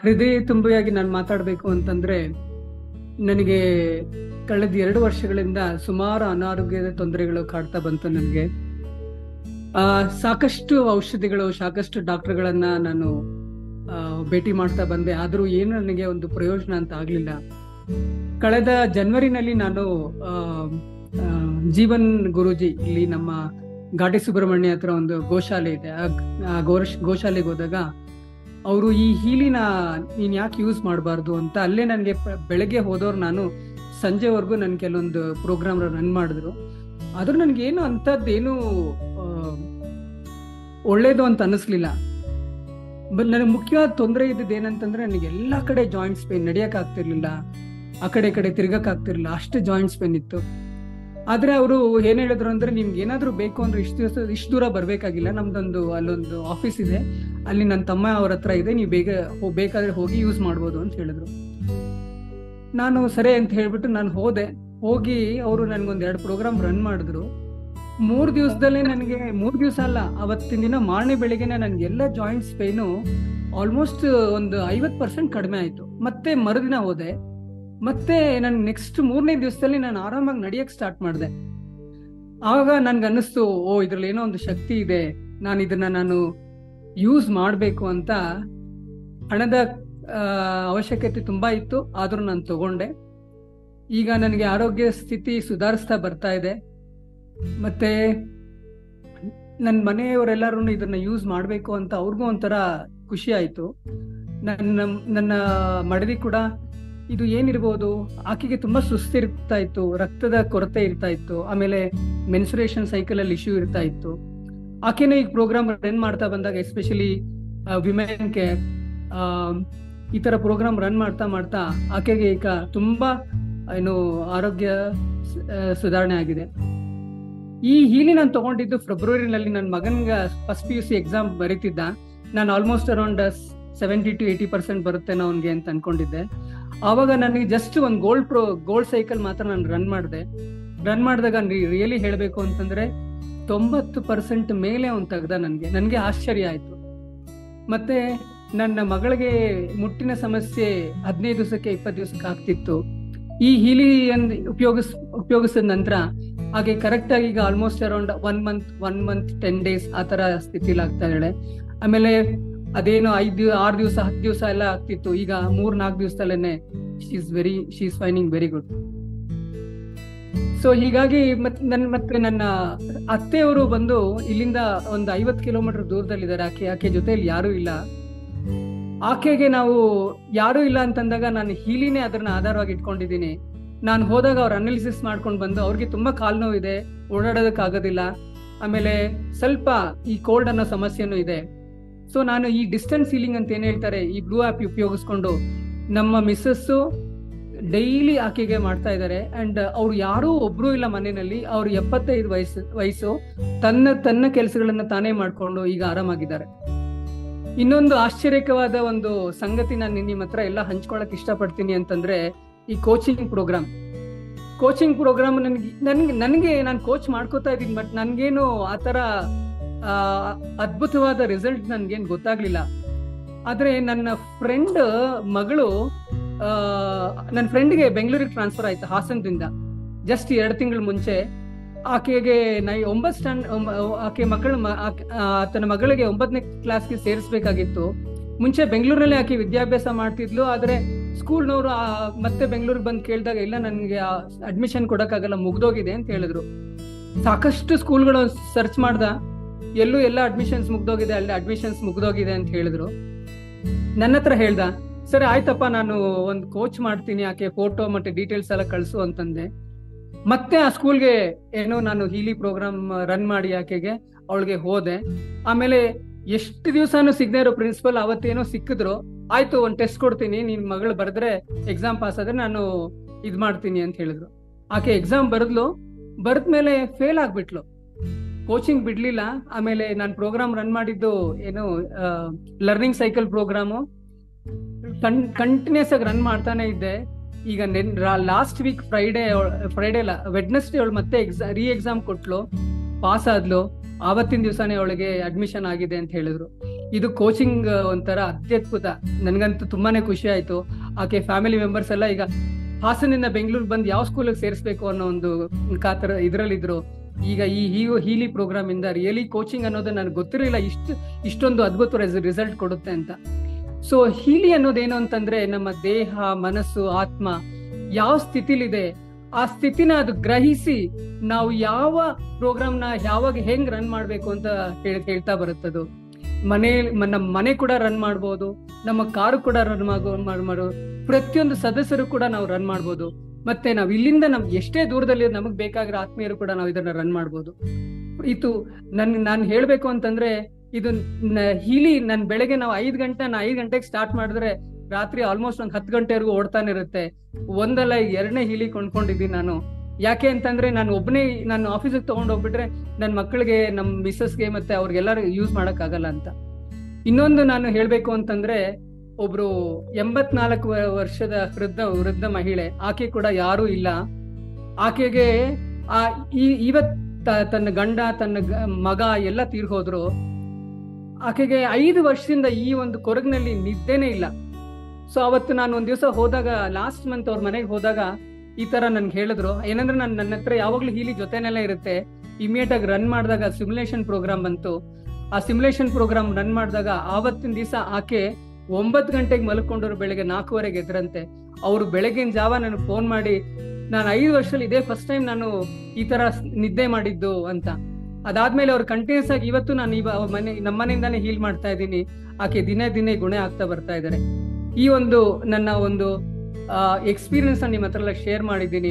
ಹೃದಯ ತುಂಬಿಯಾಗಿ ನಾನು ಮಾತಾಡಬೇಕು ಅಂತಂದ್ರೆ, ನನಗೆ ಕಳೆದ 2 ವರ್ಷಗಳಿಂದ ಸುಮಾರು ಅನಾರೋಗ್ಯದ ತೊಂದರೆಗಳು ಕಾಡ್ತಾ ಬಂತು ನನಗೆ. ಸಾಕಷ್ಟು ಔಷಧಿಗಳು, ಸಾಕಷ್ಟು ಡಾಕ್ಟರ್ಗಳನ್ನ ನಾನು ಭೇಟಿ ಮಾಡ್ತಾ ಬಂದೆ. ಆದರೂ ಏನು ನನಗೆ ಒಂದು ಪ್ರಯೋಜನ ಅಂತ ಆಗ್ಲಿಲ್ಲ. ಕಳೆದ ಜನವರಿನಲ್ಲಿ ನಾನು ಜೀವನ್ ಗುರೂಜಿ, ಇಲ್ಲಿ ನಮ್ಮ ಘಾಟಿ ಸುಬ್ರಹ್ಮಣ್ಯ ಹತ್ರ ಒಂದು ಗೋಶಾಲೆ ಇದೆ, ಗೋಶಾಲೆಗೆ ಹೋದಾಗ ಅವರು ಈ ಹೀಲಿನ ನೀನ್ ಯಾಕೆ ಯೂಸ್ ಮಾಡಬಾರ್ದು ಅಂತ ಅಲ್ಲೇ ನನಗೆ ಬೆಳಗ್ಗೆ ಹೋದವ್ರು ನಾನು ಸಂಜೆವರೆಗೂ ನನ್ ಕೆಲವೊಂದು ಪ್ರೋಗ್ರಾಮ್ ರನ್ ಮಾಡಿದ್ರು. ಆದ್ರೂ ನನ್ಗೇನು ಅಂಥದ್ದೇನು ಒಳ್ಳೇದು ಅಂತ ಅನಿಸ್ಲಿಲ್ಲ. ನನಗೆ ಮುಖ್ಯವಾದ ತೊಂದರೆ ಇದ್ದಿದ್ದು ಏನಂತಂದ್ರೆ, ನನಗೆ ಎಲ್ಲಾ ಕಡೆ ಜಾಯಿಂಟ್ಸ್ ಪೇನ್, ನಡಿಯಕ್ ಆಗ್ತಿರ್ಲಿಲ್ಲ, ಆ ಕಡೆ ತಿರ್ಗಕ್ ಆಗ್ತಿರ್ಲಿಲ್ಲ, ಅಷ್ಟು ಜಾಯಿಂಟ್ಸ್ ಪೇನ್ ಇತ್ತು. ಆದ್ರೆ ಅವರು ಏನ್ ಹೇಳಿದ್ರು ಅಂದ್ರೆ, ನಿಮ್ಗೆ ಏನಾದ್ರು ಬೇಕು ಅಂದ್ರೆ ಇಷ್ಟು ದೂರ ಬರ್ಬೇಕಾಗಿಲ್ಲ, ನಮ್ದೊಂದು ಅಲ್ಲೊಂದು ಆಫೀಸ್ ಇದೆ, ಅಲ್ಲಿ ನನ್ನ ತಮ್ಮ ಅವ್ರ ಹತ್ರ ಇದೆ, ನೀವು ಬೇಕಾದ್ರೆ ಹೋಗಿ ಯೂಸ್ ಮಾಡ್ಬೋದು ಅಂತ ಹೇಳಿದ್ರು. ನಾನು ಸರಿ ಅಂತ ಹೇಳ್ಬಿಟ್ಟು ನಾನು ಹೋಗಿ ಅವರು ನನ್ಗೊಂದ್ 2 ಪ್ರೋಗ್ರಾಮ್ ರನ್ ಮಾಡಿದ್ರು. 3 ದಿವಸದಲ್ಲೇ ನನಗೆ, 3 ದಿವಸ ಅಲ್ಲ, ಅವತ್ತಿನ ದಿನ ಮಾರನೇ ಬೆಳಿಗ್ಗೆನೆ ನನ್ಗೆ ಎಲ್ಲ ಜಾಯಿಂಟ್ಸ್ ಪೇನು ಆಲ್ಮೋಸ್ಟ್ ಒಂದು 50% ಕಡಿಮೆ ಆಯ್ತು. ಮತ್ತೆ ಮರುದಿನ ಹೋದೆ, ಮತ್ತೆ ನನ್ ನೆಕ್ಸ್ಟ್ 3ನೇ ದಿವಸದಲ್ಲಿ ನಾನು ಆರಾಮಾಗಿ ನಡಿಯಕ್ ಸ್ಟಾರ್ಟ್ ಮಾಡಿದೆ. ಆವಾಗ ನನ್ಗೆ ಅನ್ನಿಸ್ತು, ಇದ್ರಲ್ಲಿ ಏನೋ ಒಂದು ಶಕ್ತಿ ಇದೆ, ನಾನು ಯೂಸ್ ಮಾಡ್ಬೇಕು ಅಂತ. ಹಣದ ಅವಶ್ಯಕತೆ ತುಂಬಾ ಇತ್ತು, ಆದ್ರೂ ನಾನು ತಗೊಂಡೆ. ಈಗ ನನಗೆ ಆರೋಗ್ಯ ಸ್ಥಿತಿ ಸುಧಾರಿಸ್ತಾ ಬರ್ತಾ ಇದೆ. ಮತ್ತೆ ನನ್ನ ಮನೆಯವರೆಲ್ಲರೂ ಇದನ್ನ ಯೂಸ್ ಮಾಡ್ಬೇಕು ಅಂತ ಅವ್ರಿಗೂ ಒಂಥರ ಖುಷಿ ಆಯ್ತು. ನನ್ನ ಮಡದಿ ಕೂಡ ಇದು ಏನಿರ್ಬೋದು, ಆಕೆಗೆ ತುಂಬಾ ಸುಸ್ತಿರ್ತಾ ಇತ್ತು, ರಕ್ತದ ಕೊರತೆ ಇರ್ತಾ ಇತ್ತು, ಆಮೇಲೆ ಮೆನ್ಸುರೇಷನ್ ಸೈಕಲ್ ಅಲ್ಲಿ ಇಶ್ಯೂ ಇರ್ತಾ ಇತ್ತು. ಆಕೆನೇ ಈಗ ಪ್ರೋಗ್ರಾಮ್ ರನ್ ಮಾಡ್ತಾ ಬಂದಾಗ, ಎಸ್ಪೆಷಲಿ ವಿಮೆನ್ ಕೇರ್, ಈ ತರ ಪ್ರೋಗ್ರಾಮ್ ರನ್ ಮಾಡ್ತಾ ಆಕೆಗೆ ಈಗ ತುಂಬಾ ಆರೋಗ್ಯ ಸುಧಾರಣೆ ಆಗಿದೆ. ಈ ಹೀಲಿ ನಾನು ತಗೊಂಡಿದ್ದು ಫೆಬ್ರವರಿನಲ್ಲಿ. ನನ್ನ ಮಗನ್ಗೆ ಫಸ್ಟ್ PUC ಎಕ್ಸಾಮ್ ಬರೀತಿದ್ದ. ನಾನು ಆಲ್ಮೋಸ್ಟ್ ಅರೌಂಡ್ 70 to 80% ಬರುತ್ತೇನೋ ಅವನ್ಗೆ ಅಂತ ಅನ್ಕೊಂಡಿದ್ದೆ. ಆವಾಗ ನನಗೆ ಜಸ್ಟ್ ಒಂದು ಗೋಲ್ಡ್ ಸೈಕಲ್ ಮಾತ್ರ ನಾನು ರನ್ ಮಾಡಿದಾಗ ರಿಯಲಿ ಹೇಳ್ಬೇಕು ಅಂತಂದ್ರೆ 90% ಮೇಲೆ ಅವ್ನು ತೆಗ್ದ. ನನಗೆ ಆಶ್ಚರ್ಯ ಆಯ್ತು. ಮತ್ತೆ ನನ್ನ ಮಗಳಿಗೆ ಮುಟ್ಟಿನ ಸಮಸ್ಯೆ 15 ದಿವಸಕ್ಕೆ 20 ದಿವಸಕ್ಕೆ ಆಗ್ತಿತ್ತು. ಈ ಹೀಲಿ ಉಪಯೋಗಿಸಿದ ನಂತರ ಹಾಗೆ ಕರೆಕ್ಟ್ ಆಗಿ ಈಗ ಆಲ್ಮೋಸ್ಟ್ ಅರೌಂಡ್ 1 ಮಂತ್ 10 days ಆ ತರ ಸ್ಥಿತಿಲಿ ಆಗ್ತಾ ಇದ್ದಾಳೆ. ಆಮೇಲೆ ಅದೇನೋ 6 ದಿವಸ 10 ದಿವಸ ಎಲ್ಲ ಆಗ್ತಿತ್ತು, ಈಗ 3-4 ದಿವಸದಲ್ಲೇನೆ she is fining very good. So ಹೀಗಾಗಿ ಮತ್ತೆ ನನ್ನ ಅತ್ತೆಯವರು ಬಂದು ಇಲ್ಲಿಂದ ಒಂದು 50 ಕಿಲೋಮೀಟರ್ ದೂರದಲ್ಲಿದ್ದಾರೆ. ಆಕೆ ಜೊತೆಯಲ್ಲಿ ಯಾರು ಇಲ್ಲ. ಆಕೆಗೆ ನಾವು ಯಾರು ಇಲ್ಲ ಅಂತಂದಾಗ ನಾನು ಹೀಲಿನೇ ಅದನ್ನ ಆಧಾರವಾಗಿ ಇಟ್ಕೊಂಡಿದ್ದೀನಿ. ನಾನು ಹೋದಾಗ ಅವ್ರ ಅನಾಲಿಸಿಸ್ ಮಾಡ್ಕೊಂಡು ಬಂದು, ಅವ್ರಿಗೆ ತುಂಬಾ ಕಾಲು ನೋವಿದೆ, ಓಡಾಡೋದಕ್ಕೆ ಆಗೋದಿಲ್ಲ, ಆಮೇಲೆ ಸ್ವಲ್ಪ ಈ ಕೋಲ್ಡ್ ಅನ್ನೋ ಸಮಸ್ಯೆನೂ ಇದೆ. ಸೊ ನಾನು ಈ ಡಿಸ್ಟೆನ್ಸ್ ಹೀಲಿಂಗ್ ಅಂತ ಏನ್ ಹೇಳ್ತಾರೆ, ಈ ಬ್ಲೂ ಆ್ಯಪ್ ಉಪಯೋಗಿಸ್ಕೊಂಡು ನಮ್ಮ ಮಿಸ್ಸಸ್ಸು ಡೈಲಿ ಆಕೆಗೆ ಮಾಡ್ತಾ ಇದ್ದಾರೆ. ಅಂಡ್ ಅವ್ರು ಯಾರೂ ಒಬ್ರು ಇಲ್ಲ ಮನೆಯಲ್ಲಿ. ಅವ್ರು 75 ವಯಸ್ಸು ತನ್ನ ಕೆಲಸಗಳನ್ನ ತಾನೇ ಮಾಡ್ಕೊಂಡು ಈಗ ಆರಾಮಾಗಿದ್ದಾರೆ. ಇನ್ನೊಂದು ಆಶ್ಚರ್ಯಕವಾದ ಒಂದು ಸಂಗತಿ ನಾನು ನಿಮ್ಮ ಹತ್ರ ಎಲ್ಲ ಹಂಚ್ಕೊಳಕ್ ಇಷ್ಟಪಡ್ತೀನಿ ಅಂತಂದ್ರೆ, ಈ ಕೋಚಿಂಗ್ ಪ್ರೋಗ್ರಾಮ್ ನನಗೆ ನಾನು ಕೋಚ್ ಮಾಡ್ಕೋತಾ ಇದ್ದೀನಿ, ಬಟ್ ನನ್ಗೇನು ಆತರ ಅದ್ಭುತವಾದ ರಿಸಲ್ಟ್ ನನ್ಗೇನು ಗೊತ್ತಾಗ್ಲಿಲ್ಲ. ಆದ್ರೆ ನನ್ನ ಫ್ರೆಂಡ್ ಮಗಳು, ನನ್ನ ಫ್ರೆಂಡ್ಗೆ ಬೆಂಗಳೂರಿಗೆ ಟ್ರಾನ್ಸ್ಫರ್ ಆಯ್ತು ಹಾಸನದಿಂದ ಜಸ್ಟ್ 2 ತಿಂಗಳ ಮುಂಚೆ. ಆಕೆಗೆ ತನ್ನ ಮಗಳಿಗೆ 9ನೇ ಕ್ಲಾಸ್ಗೆ ಸೇರಿಸ್ಬೇಕಾಗಿತ್ತು. ಮುಂಚೆ ಬೆಂಗಳೂರಿನಲ್ಲಿ ಆಕೆ ವಿದ್ಯಾಭ್ಯಾಸ ಮಾಡ್ತಿದ್ಲು. ಆದ್ರೆ ಸ್ಕೂಲ್ನವರು ಮತ್ತೆ ಬೆಂಗಳೂರಿಗೆ ಬಂದು ಕೇಳಿದಾಗ, ಇಲ್ಲ ನನಗೆ ಅಡ್ಮಿಷನ್ ಕೊಡಕ್ಕಾಗಲ್ಲ, ಮುಗ್ದೋಗಿದೆ ಅಂತ ಹೇಳಿದ್ರು. ಸಾಕಷ್ಟು ಸ್ಕೂಲ್ಗಳು ಸರ್ಚ್ ಮಾಡ್ದ, ಎಲ್ಲ ಅಡ್ಮಿಷನ್ಸ್ ಮುಗ್ದೋಗಿದೆ, ಅಲ್ಲಿ ಅಡ್ಮಿಷನ್ಸ್ ಮುಗ್ದೋಗಿದೆ ಅಂತ ಹೇಳಿದ್ರು. ನನ್ನ ಹತ್ರ ಹೇಳ್ದ, ಸರಿ ಆಯ್ತಪ್ಪ, ನಾನು ಒಂದು ಕೋಚ್ ಮಾಡ್ತೀನಿ, ಆಕೆ ಫೋಟೋ ಮತ್ತೆ ಡೀಟೇಲ್ಸ್ ಎಲ್ಲ ಕಳ್ಸು ಅಂತಂದೆ. ಮತ್ತೆ ಆ ಸ್ಕೂಲ್ಗೆ ನಾನು ಹೀಲಿ ಪ್ರೋಗ್ರಾಮ್ ರನ್ ಮಾಡಿ ಅವಳಿಗೆ ಹೋದೆ. ಆಮೇಲೆ ಎಷ್ಟು ದಿವಸನೂ ಸಿಗದೆ ಇರೋ ಪ್ರಿನ್ಸಿಪಲ್ ಅವತ್ತೇನೋ ಸಿಕ್ಕಿದ್ರು. ಆಯ್ತು, ಒಂದು ಟೆಸ್ಟ್ ಕೊಡ್ತೀನಿ, ನಿನ್ ಮಗಳು ಬರೆದ್ರೆ ಎಕ್ಸಾಮ್ ಪಾಸ್ ಆದ್ರೆ ನಾನು ಇದ್ ಮಾಡ್ತೀನಿ ಅಂತ ಹೇಳಿದ್ರು. ಆಕೆ ಎಕ್ಸಾಮ್ ಬರೆದ್ಮೇಲೆ ಫೇಲ್ ಆಗ್ಬಿಟ್ಲು, ಕೋಚಿಂಗ್ ಬಿಡ್ಲಿಲ್ಲ. ಆಮೇಲೆ ನಾನು ಪ್ರೋಗ್ರಾಮ್ ರನ್ ಮಾಡಿದ್ದು ಲರ್ನಿಂಗ್ ಸೈಕಲ್ ಪ್ರೋಗ್ರಾಮು ಕಂಟಿನ್ಯೂಸ್ ಆಗಿ ರನ್ ಮಾಡ್ತಾನೆ ಇದ್ದೆ. ಈಗ ಲಾಸ್ಟ್ ವೀಕ್ ವೆಡ್ನೆಸ್ಡೇ ಅವಳು ಮತ್ತೆ ಎಕ್ಸಾಮ್ ಕೊಟ್ಲು, ಪಾಸ್ ಆದ್ಲು. ಆವತ್ತಿನ ದಿವಸನೇ ಅವಳಿಗೆ ಅಡ್ಮಿಷನ್ ಆಗಿದೆ ಅಂತ ಹೇಳಿದ್ರು. ಇದು ಕೋಚಿಂಗ್ ಒಂಥರ ಅತ್ಯದ್ಭುತ. ನನ್ಗಂತೂ ತುಂಬಾನೇ ಖುಷಿ ಆಯ್ತು. ಆಕೆ ಫ್ಯಾಮಿಲಿ ಮೆಂಬರ್ಸ್ ಎಲ್ಲ ಈಗ ಹಾಸನಿಂದ ಬೆಂಗಳೂರು ಬಂದು ಯಾವ ಸ್ಕೂಲಿಗೆ ಸೇರಿಸ್ಬೇಕು ಅನ್ನೋ ಒಂದು ಕಾತರ ಇದ್ರಲ್ಲಿದ್ರು. ಈಗ ಈ ಹೀಲಿ ಪ್ರೋಗ್ರಾಮ್ ಇಂದ ರಿಯಲಿ ಕೋಚಿಂಗ್ ಅನ್ನೋದು ನನಗೆ ಗೊತ್ತಿರಲಿಲ್ಲ ಇಷ್ಟೊಂದು ಅದ್ಭುತ ರಿಸಲ್ಟ್ ಕೊಡುತ್ತೆ ಅಂತ. ಸೊ ಹೀಲಿ ಅನ್ನೋದೇನು ಅಂತಂದ್ರೆ, ನಮ್ಮ ದೇಹ, ಮನಸ್ಸು, ಆತ್ಮ ಯಾವ ಸ್ಥಿತಿಲಿದೆ ಆ ಸ್ಥಿತಿನ ಅದು ಗ್ರಹಿಸಿ ನಾವು ಯಾವ ಪ್ರೋಗ್ರಾಮ್ನ ಯಾವಾಗ ಹೆಂಗ್ ರನ್ ಮಾಡ್ಬೇಕು ಅಂತ ಹೇಳ್ತಾ ಬರುತ್ತದು. ನಮ್ಮ ಮನೆ ಕೂಡ ರನ್ ಮಾಡ್ಬೋದು, ನಮ್ಮ ಕಾರು ಕೂಡ ರನ್ ಮಾಡ್ಬೋದು, ಪ್ರತಿಯೊಂದು ಸದಸ್ಯರು ಕೂಡ ನಾವು ರನ್ ಮಾಡ್ಬೋದು. ಮತ್ತೆ ನಾವು ಇಲ್ಲಿಂದ ನಮ್ಗೆ ಎಷ್ಟೇ ದೂರದಲ್ಲಿ ನಮಗ್ ಬೇಕಾಗಿರೋ ಆತ್ಮೀಯರು ಕೂಡ ನಾವು ಇದನ್ನ ರನ್ ಮಾಡ್ಬೋದು. ಇದು ನಾನು ಹೇಳ್ಬೇಕು ಅಂತಂದ್ರೆ, ಇದು ಹೀಲಿ ನನ್ ಬೆಳಗ್ಗೆ ನಾವು 5 ಗಂಟೆಗೆ ಸ್ಟಾರ್ಟ್ ಮಾಡಿದ್ರೆ ರಾತ್ರಿ ಆಲ್ಮೋಸ್ಟ್ ಒಂದು 10 ಗಂಟೆವರೆಗೂ ಓಡ್ತಾನೆ ಇರುತ್ತೆ. ಒಂದಲ್ಲ 2ನೇ ಹೀಲಿ ಕೊಂಡ್ಕೊಂಡಿದ್ದೀನಿ ನಾನು. ಯಾಕೆ ಅಂತಂದ್ರೆ ನಾನು ಆಫೀಸಿಗೆ ತಗೊಂಡ್ ಹೋಗ್ಬಿಟ್ರೆ ನನ್ನ ಮಕ್ಕಳಿಗೆ, ನಮ್ಮ ಮಿಸ್ಸಸ್ಗೆ ಮತ್ತೆ ಅವ್ರಿಗೆಲ್ಲರೂ ಯೂಸ್ ಮಾಡಕ್ ಆಗಲ್ಲ ಅಂತ. ಇನ್ನೊಂದು ನಾನು ಹೇಳ್ಬೇಕು ಅಂತಂದ್ರೆ, ಒಬ್ರು 84 ವರ್ಷದ ವೃದ್ಧ ಮಹಿಳೆ, ಆಕೆ ಕೂಡ ಯಾರೂ ಇಲ್ಲ. ಆಕೆಗೆ ಇವತ್ ತನ್ನ ಗಂಡ, ತನ್ನ ಮಗ ಎಲ್ಲ ತೀರ್ಹೋದ್ರು. ಆಕೆಗೆ 5 ವರ್ಷದಿಂದ ಈ ಒಂದು ಕೊರಗಿನಲ್ಲಿ ನಿದ್ದೆನೇ ಇಲ್ಲ. ಸೊ ಅವತ್ತು ನಾನು ಒಂದ್ ದಿವಸ ಹೋದಾಗ, ಲಾಸ್ಟ್ ಮಂತ್ ಅವ್ರ ಮನೆಗೆ ಹೋದಾಗ ಈ ತರ ನನ್ಗೆ ಹೇಳಿದ್ರು. ಏನಂದ್ರೆ ನನ್ನ ಹತ್ರ ಯಾವಾಗ್ಲೂ ಹೀಲಿ ಜೊತೆನೆಲ್ಲ ಇರುತ್ತೆ. ಇಮಿಡಿಯೇಟ್ ಆಗಿ ರನ್ ಮಾಡಿದಾಗ ಸಿಮ್ಯುಲೇಷನ್ ಪ್ರೋಗ್ರಾಮ್ ಬಂತು. ಆ ಸಿಮ್ಯುಲೇಷನ್ ಪ್ರೋಗ್ರಾಮ್ ರನ್ ಮಾಡಿದಾಗ ಆವತ್ತಿನ ದಿವಸ ಆಕೆ 9 ಗಂಟೆಗೆ ಮಲ್ಕೊಂಡವ್ರು ಬೆಳಗ್ಗೆ 4:15 ಎದ್ರಂತೆ. ಅವ್ರು ಬೆಳಗಿನ ಜಾವ ನನಗೆ ಫೋನ್ ಮಾಡಿ, ನಾನು 5 ವರ್ಷದಲ್ಲಿ ಇದೇ ಫಸ್ಟ್ ಟೈಮ್ ನಾನು ಈ ತರ ನಿದ್ದೆ ಮಾಡಿದ್ದು ಅಂತ. ಅದಾದ್ಮೇಲೆ ಅವ್ರು ಕಂಟಿನ್ಯೂಸ್ ಆಗಿ ಇವತ್ತು ನಾನು ನಮ್ಮ ಮನೆಯಿಂದಾನೇ ಹೀಲ್ ಮಾಡ್ತಾ ಇದ್ದೀನಿ. ಆಕೆ ದಿನೇ ಗುಣ ಆಗ್ತಾ ಬರ್ತಾ ಇದ್ದಾರೆ. ಈ ಒಂದು ನನ್ನ ಒಂದು ಎಕ್ಸ್ಪೀರಿಯನ್ಸ್ ನಿಮ್ಮ ಹತ್ರ ಎಲ್ಲ ಶೇರ್ ಮಾಡಿದ್ದೀನಿ.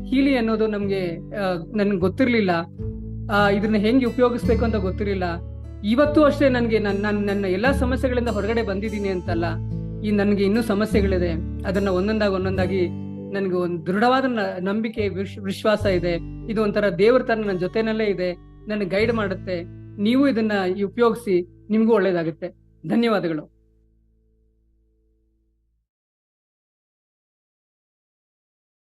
ಹೀಲಿ ಅನ್ನೋದು ನನ್ಗೆ ಗೊತ್ತಿರ್ಲಿಲ್ಲ, ಇದನ್ನ ಹೆಂಗೆ ಉಪಯೋಗಿಸ್ಬೇಕು ಅಂತ ಗೊತ್ತಿರಲಿಲ್ಲ. ಇವತ್ತು ಅಷ್ಟೇ ನನ್ನ ಎಲ್ಲಾ ಸಮಸ್ಯೆಗಳಿಂದ ಹೊರಗಡೆ ಬಂದಿದ್ದೀನಿ ಅಂತಲ್ಲ, ನನ್ಗೆ ಇನ್ನೂ ಸಮಸ್ಯೆಗಳಿದೆ. ಅದನ್ನ ಒಂದೊಂದಾಗಿ ನನ್ಗೆ ಒಂದು ದೃಢವಾದ ನಂಬಿಕೆ, ವಿಶ್ವಾಸ ಇದೆ. ಇದು ಒಂಥರ ದೇವ್ರ ತರ ನನ್ನ ಜೊತೆನಲ್ಲೇ ಇದೆ, ನನ್ನ ಗೈಡ್ ಮಾಡುತ್ತೆ. ನೀವು ಇದನ್ನ ಉಪಯೋಗಿಸಿ, ನಿಮ್ಗೂ ಒಳ್ಳೇದಾಗುತ್ತೆ. ಧನ್ಯವಾದಗಳು.